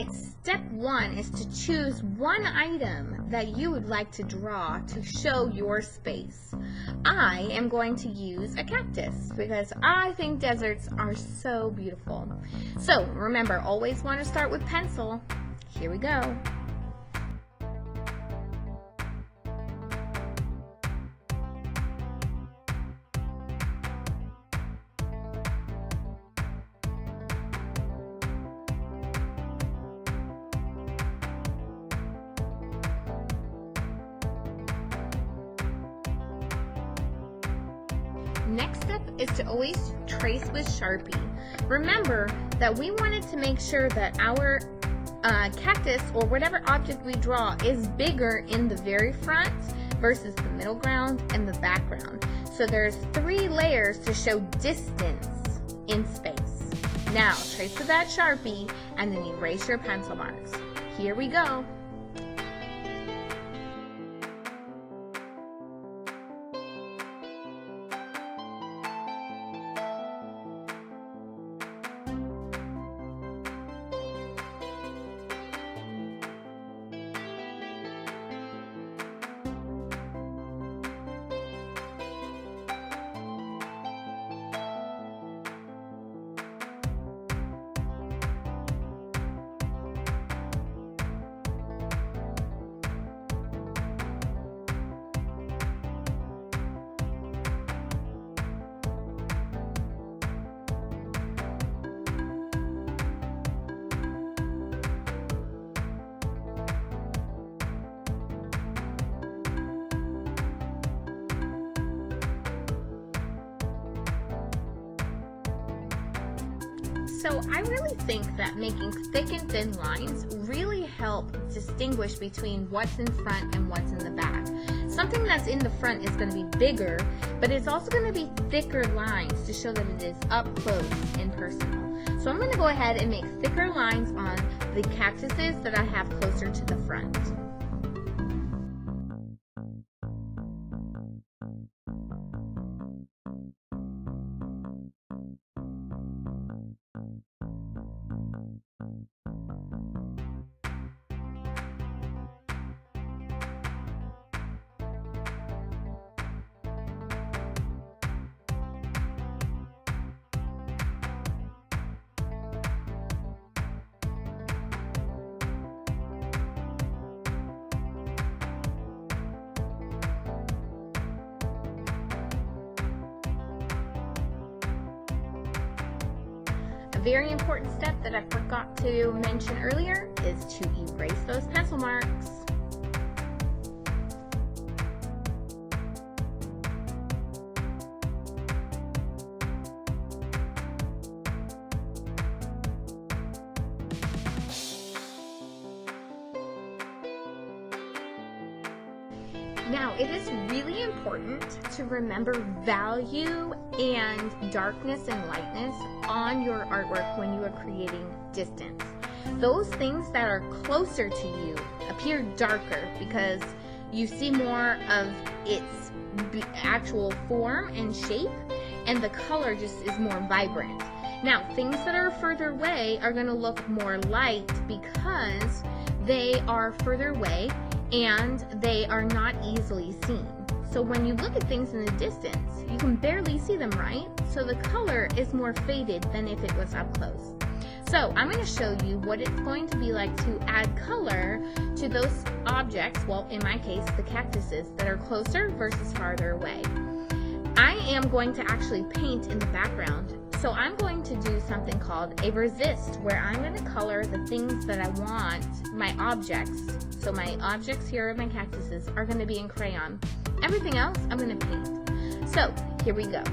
Alright, step one is to choose one item that you would like to draw to show your space. I am going to use a cactus because I think deserts are so beautiful. So remember, always want to start with pencil. Here we go. Next step is to always trace with Sharpie. Remember that we wanted to make sure that our cactus or whatever object we draw is bigger in the very front versus the middle ground and the background. So there's 3 layers to show distance in space. Now trace with that Sharpie and then erase your pencil marks. Here we go. So I really think that making thick and thin lines really help distinguish between what's in front and what's in the back. Something that's in the front is going to be bigger, but it's also going to be thicker lines to show that it is up close and personal. So I'm going to go ahead and make thicker lines on the cactuses that I have closer to the front. A very important step that I forgot to mention earlier is to erase those pencil marks. Now, it is really important to remember value and darkness and lightness on your artwork when you are creating distance. Those things that are closer to you appear darker because you see more of its actual form and shape, and the color just is more vibrant. Now, things that are further away are going to look more light because they are further away and they are not easily seen. So when you look at things in the distance, you can barely see them, right? So the color is more faded than if it was up close. So I'm going to show you what it's going to be like to add color to those objects, well, in my case, the cactuses that are closer versus farther away. I am going to actually paint in the background. So I'm going to do something called a resist, where I'm going to color the things that I want, my objects. So my objects here of my cactuses are going to be in crayon. Everything else I'm going to paint. So here we go.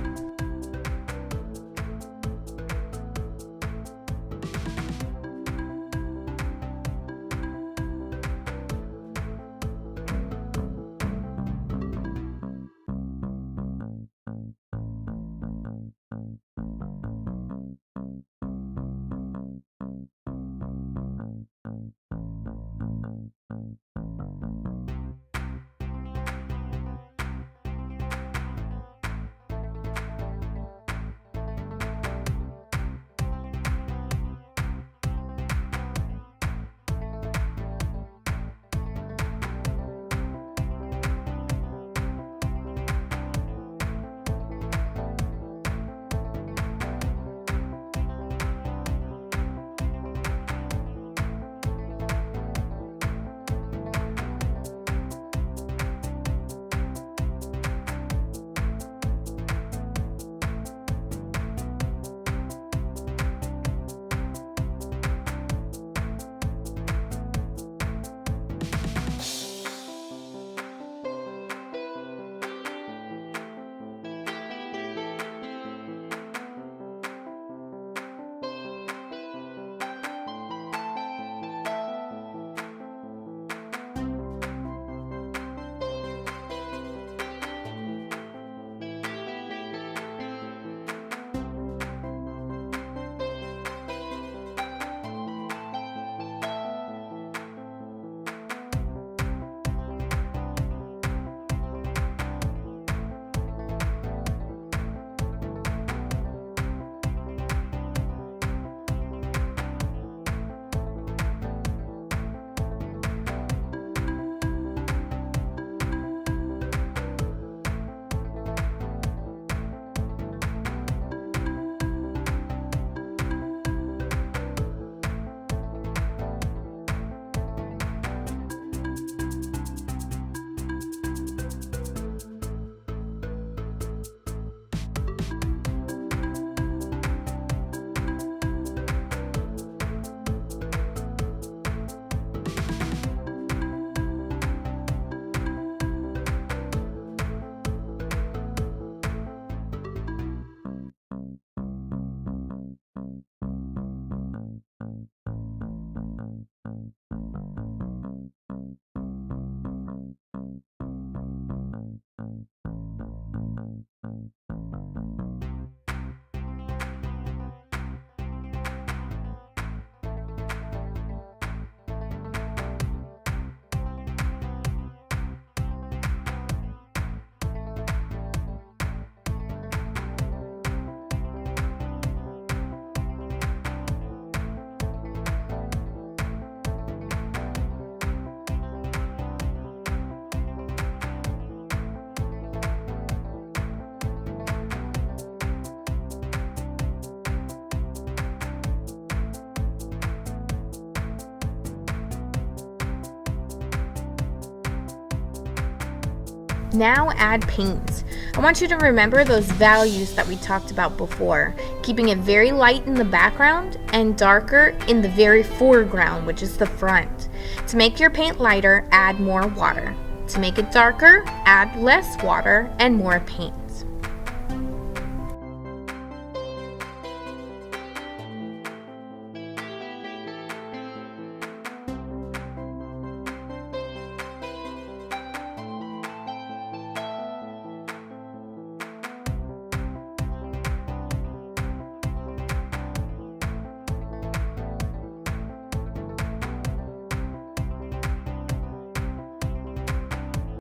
Now add paint. I want you to remember those values that we talked about before, keeping it very light in the background and darker in the very foreground, which is the front. To make your paint lighter, add more water. To make it darker, add less water and more paint.